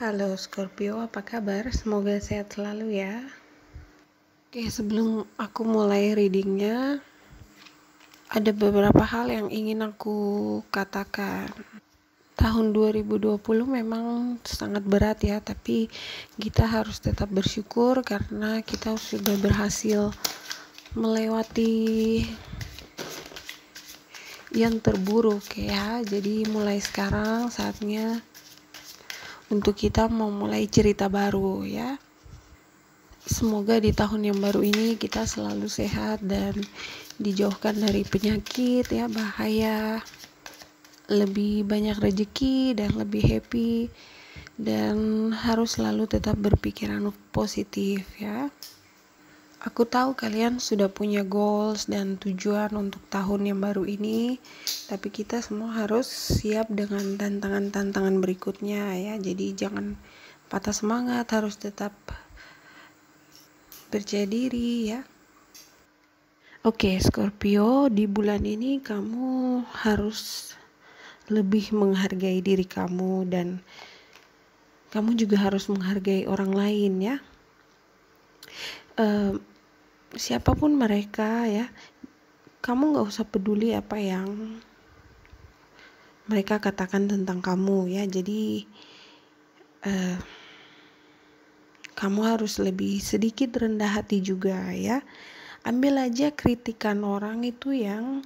Halo Scorpio, apa kabar? Semoga sehat selalu ya. Oke, sebelum aku mulai readingnya, ada beberapa hal yang ingin aku katakan. Tahun 2020 memang sangat berat ya, tapi kita harus tetap bersyukur karena kita sudah berhasil melewati yang terburuk ya. Jadi mulai sekarang saatnya untuk kita memulai cerita baru ya. Semoga di tahun yang baru ini kita selalu sehat dan dijauhkan dari penyakit ya, bahaya, lebih banyak rezeki dan lebih happy, dan harus selalu tetap berpikiran positif ya. Aku tahu kalian sudah punya goals dan tujuan untuk tahun yang baru ini, tapi kita semua harus siap dengan tantangan-tantangan berikutnya ya. Jadi jangan patah semangat, harus tetap percaya diri ya. Oke, Scorpio, di bulan ini kamu harus lebih menghargai diri kamu dan kamu juga harus menghargai orang lain ya. Siapapun mereka ya, kamu gak usah peduli apa yang mereka katakan tentang kamu ya. Jadi kamu harus lebih sedikit rendah hati juga ya. Ambil aja kritikan orang itu yang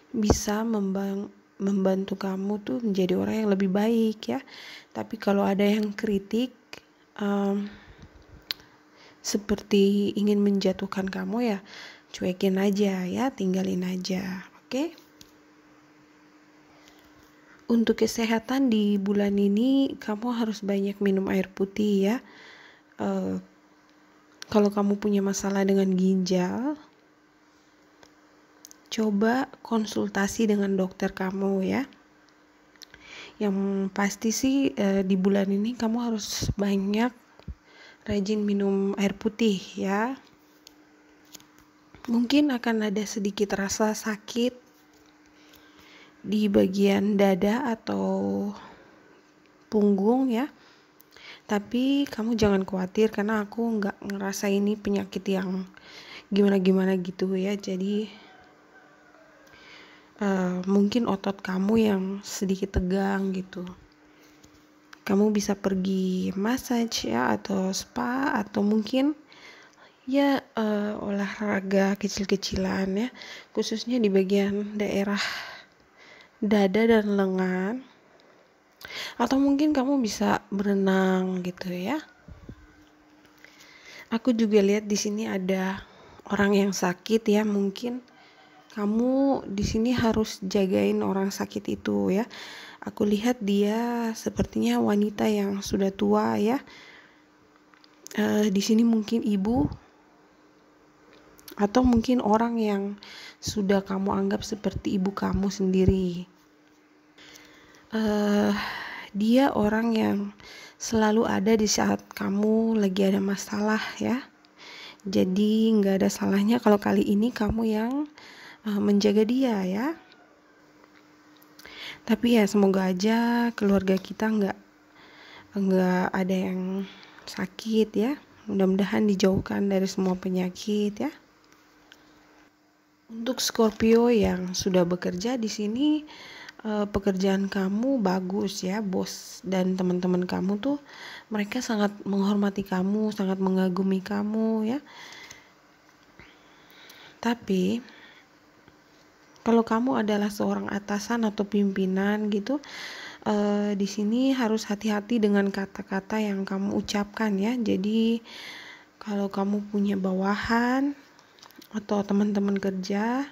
bisa membantu kamu tuh menjadi orang yang lebih baik ya. Tapi kalau ada yang kritik seperti ingin menjatuhkan kamu ya, cuekin aja ya, tinggalin aja, oke? Untuk kesehatan di bulan ini kamu harus banyak minum air putih ya. Kalau kamu punya masalah dengan ginjal, coba konsultasi dengan dokter kamu ya. Yang pasti sih di bulan ini kamu harus banyak rajin minum air putih ya. Mungkin akan ada sedikit rasa sakit di bagian dada atau punggung ya. Tapi kamu jangan khawatir karena aku nggak ngerasa ini penyakit yang gimana-gimana gitu ya. Jadi mungkin otot kamu yang sedikit tegang gitu. Kamu bisa pergi massage ya, atau spa, atau mungkin ya olahraga kecil-kecilan ya, khususnya di bagian daerah dada dan lengan. Atau mungkin kamu bisa berenang gitu ya. Aku juga lihat di sini ada orang yang sakit ya, mungkin kamu di sini harus jagain orang sakit itu ya. Aku lihat dia sepertinya wanita yang sudah tua ya. Di sini mungkin ibu atau mungkin orang yang sudah kamu anggap seperti ibu kamu sendiri. Dia orang yang selalu ada di saat kamu lagi ada masalah ya. Jadi nggak ada salahnya kalau kali ini kamu yang menjaga dia ya. Tapi ya semoga aja keluarga kita nggak ada yang sakit ya. Mudah-mudahan dijauhkan dari semua penyakit ya. Untuk Scorpio yang sudah bekerja di sini, pekerjaan kamu bagus ya. Bos dan teman-teman kamu tuh mereka sangat menghormati kamu, sangat mengagumi kamu ya. Tapi kalau kamu adalah seorang atasan atau pimpinan gitu, di sini harus hati-hati dengan kata-kata yang kamu ucapkan ya. Jadi kalau kamu punya bawahan atau teman-teman kerja,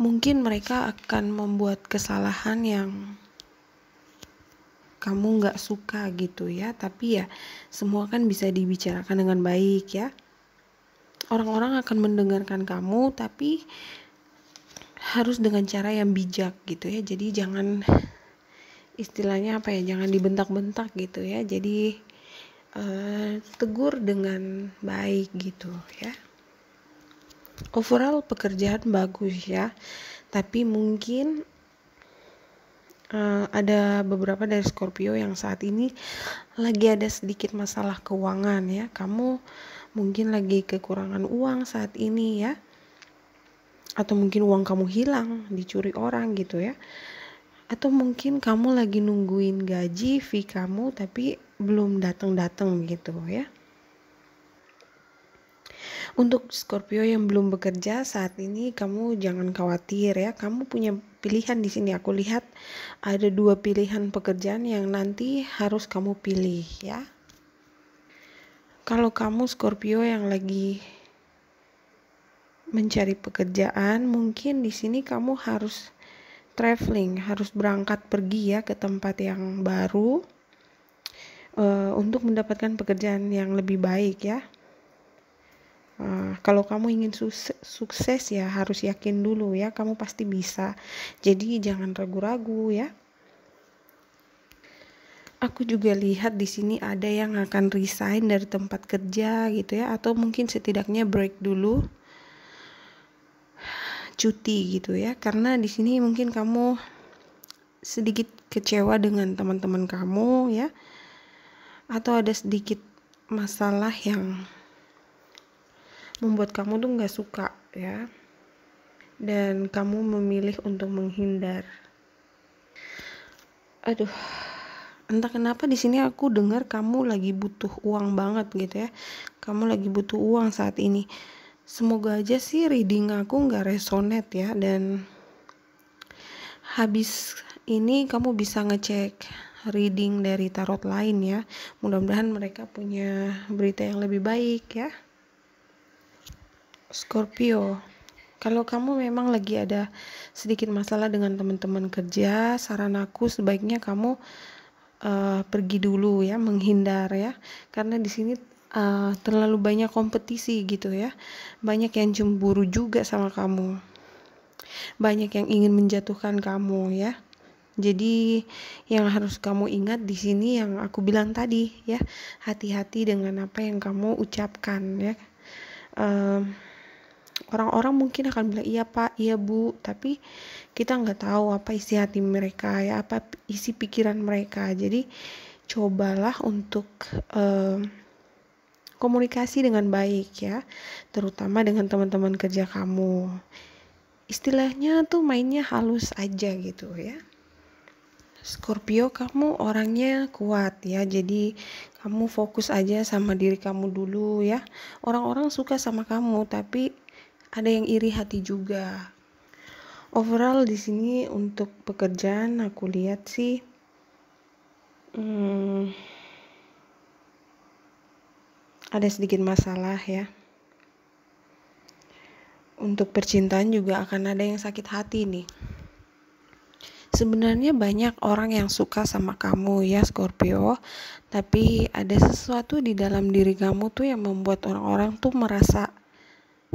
mungkin mereka akan membuat kesalahan yang kamu nggak suka gitu ya. Tapi ya semua kan bisa dibicarakan dengan baik ya. Orang-orang akan mendengarkan kamu, tapi harus dengan cara yang bijak gitu ya. Jadi jangan, istilahnya apa ya, jangan dibentak-bentak gitu ya. Jadi tegur dengan baik gitu ya. Overall pekerjaan bagus ya, tapi mungkin Ada beberapa dari Scorpio yang saat ini lagi ada sedikit masalah keuangan ya. Kamu mungkin lagi kekurangan uang saat ini ya. Atau mungkin uang kamu hilang, dicuri orang gitu ya. Atau mungkin kamu lagi nungguin gaji fee kamu tapi belum datang-datang gitu ya. Untuk Scorpio yang belum bekerja saat ini, kamu jangan khawatir ya. Kamu punya pilihan di sini. Aku lihat ada 2 pilihan pekerjaan yang nanti harus kamu pilih ya. Kalau kamu Scorpio yang lagi mencari pekerjaan, mungkin di sini kamu harus traveling, harus berangkat pergi ya ke tempat yang baru untuk mendapatkan pekerjaan yang lebih baik ya. Kalau kamu ingin sukses ya harus yakin dulu ya, kamu pasti bisa. Jadi jangan ragu-ragu ya. Aku juga lihat di sini ada yang akan resign dari tempat kerja gitu ya, atau mungkin setidaknya break dulu, cuti gitu ya. Karena di sini mungkin kamu sedikit kecewa dengan teman-teman kamu ya, atau ada sedikit masalah yang membuat kamu tuh nggak suka ya, dan kamu memilih untuk menghindar. Entah kenapa di sini aku dengar kamu lagi butuh uang banget gitu ya. Kamu lagi butuh uang saat ini. Semoga aja sih reading aku nggak resonate ya, dan habis ini kamu bisa ngecek reading dari tarot lain ya. Mudah-mudahan mereka punya berita yang lebih baik ya. Scorpio, kalau kamu memang lagi ada sedikit masalah dengan teman-teman kerja, saran aku sebaiknya kamu pergi dulu ya, menghindar ya, karena di sini terlalu banyak kompetisi gitu ya, banyak yang cemburu juga sama kamu, banyak yang ingin menjatuhkan kamu ya. Jadi yang harus kamu ingat di sini yang aku bilang tadi ya, hati-hati dengan apa yang kamu ucapkan ya. Orang-orang mungkin akan bilang iya pak, iya bu, tapi kita nggak tahu apa isi hati mereka ya, apa isi pikiran mereka. Jadi cobalah untuk komunikasi dengan baik ya, terutama dengan teman-teman kerja kamu. Istilahnya tuh mainnya halus aja gitu ya. Scorpio, kamu orangnya kuat ya, jadi kamu fokus aja sama diri kamu dulu ya. Orang-orang suka sama kamu, tapi ada yang iri hati juga. Overall di sini untuk pekerjaan aku lihat sih ada sedikit masalah ya. Untuk percintaan juga akan ada yang sakit hati nih. Sebenarnya banyak orang yang suka sama kamu ya Scorpio, tapi ada sesuatu di dalam diri kamu tuh yang membuat orang-orang tuh merasa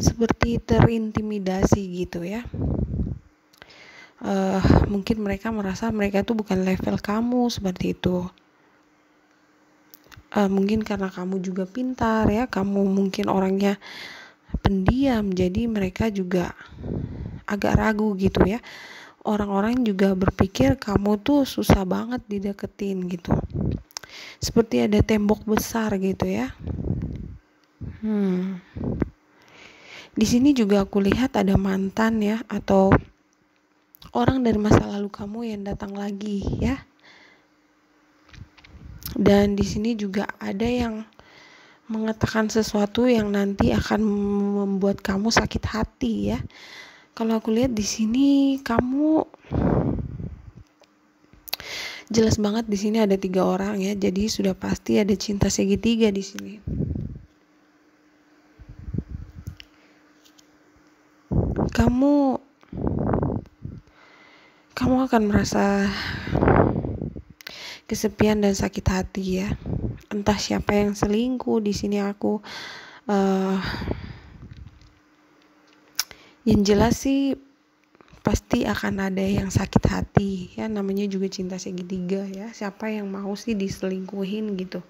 seperti terintimidasi gitu ya. Mungkin mereka merasa mereka tuh bukan level kamu seperti itu. Mungkin karena kamu juga pintar ya, kamu mungkin orangnya pendiam, jadi mereka juga agak ragu gitu ya. Orang-orang juga berpikir kamu tuh susah banget dideketin gitu, seperti ada tembok besar gitu ya. Di sini juga aku lihat ada mantan ya, atau orang dari masa lalu kamu yang datang lagi ya. Dan di sini juga ada yang mengatakan sesuatu yang nanti akan membuat kamu sakit hati ya. Kalau aku lihat di sini kamu jelas banget, di sini ada 3 orang ya. Jadi sudah pasti ada cinta segitiga di sini. Kamu akan merasa kesepian dan sakit hati ya. Entah siapa yang selingkuh di sini aku. Yang jelas sih pasti akan ada yang sakit hati ya, namanya juga cinta segitiga ya. Siapa yang mau sih diselingkuhin gitu.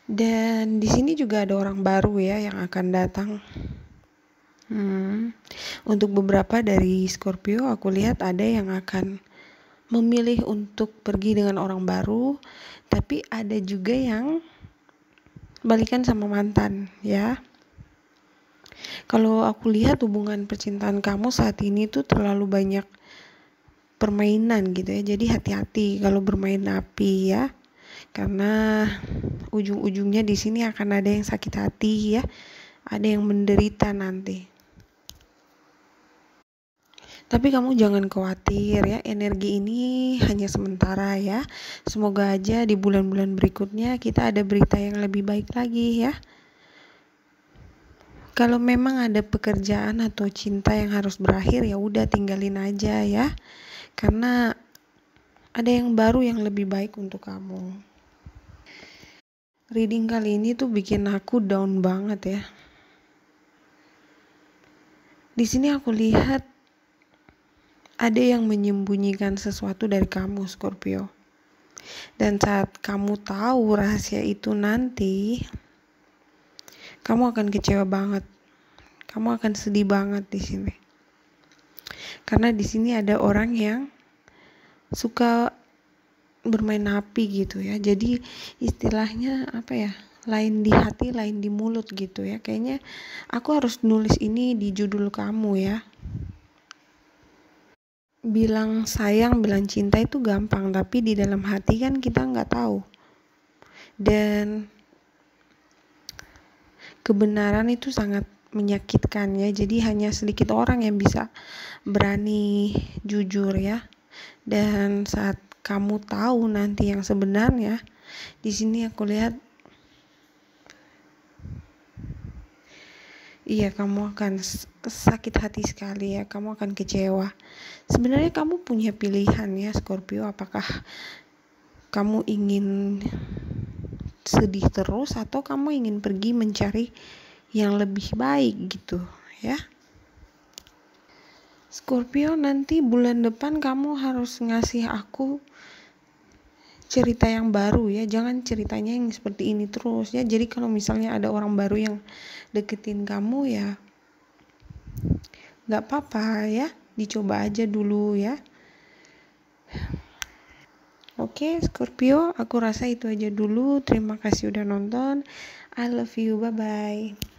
Dan di sini juga ada orang baru ya yang akan datang. Untuk beberapa dari Scorpio aku lihat ada yang akan memilih untuk pergi dengan orang baru, tapi ada juga yang balikan sama mantan ya. Kalau aku lihat hubungan percintaan kamu saat ini tuh terlalu banyak permainan gitu ya. Jadi hati-hati kalau bermain api ya. Karena ujung-ujungnya di sini akan ada yang sakit hati ya. Ada yang menderita nanti. Tapi kamu jangan khawatir ya, energi ini hanya sementara ya. Semoga aja di bulan-bulan berikutnya kita ada berita yang lebih baik lagi ya. Kalau memang ada pekerjaan atau cinta yang harus berakhir, ya udah tinggalin aja ya. Karena ada yang baru yang lebih baik untuk kamu. Reading kali ini tuh bikin aku down banget ya. Di sini aku lihat ada yang menyembunyikan sesuatu dari kamu, Scorpio. Dan saat kamu tahu rahasia itu nanti, kamu akan kecewa banget. Kamu akan sedih banget di sini. Karena di sini ada orang yang suka bermain api gitu ya. Jadi istilahnya apa ya? Lain di hati, lain di mulut gitu ya. Kayaknya aku harus nulis ini di judul kamu ya. Bilang sayang, bilang cinta itu gampang, tapi di dalam hati kan kita nggak tahu. Dan kebenaran itu sangat menyakitkan ya. Jadi hanya sedikit orang yang bisa berani jujur ya. Dan saat kamu tahu nanti yang sebenarnya, di sini aku lihat iya, kamu akan sakit hati sekali ya, kamu akan kecewa. Sebenarnya kamu punya pilihan ya Scorpio, apakah kamu ingin sedih terus atau kamu ingin pergi mencari yang lebih baik gitu ya. Scorpio, nanti bulan depan kamu harus ngasih aku cerita yang baru ya, jangan ceritanya yang seperti ini terus ya. Jadi kalau misalnya ada orang baru yang deketin kamu ya gak apa-apa ya, dicoba aja dulu ya. Oke Scorpio, aku rasa itu aja dulu. Terima kasih udah nonton. I love you, bye bye.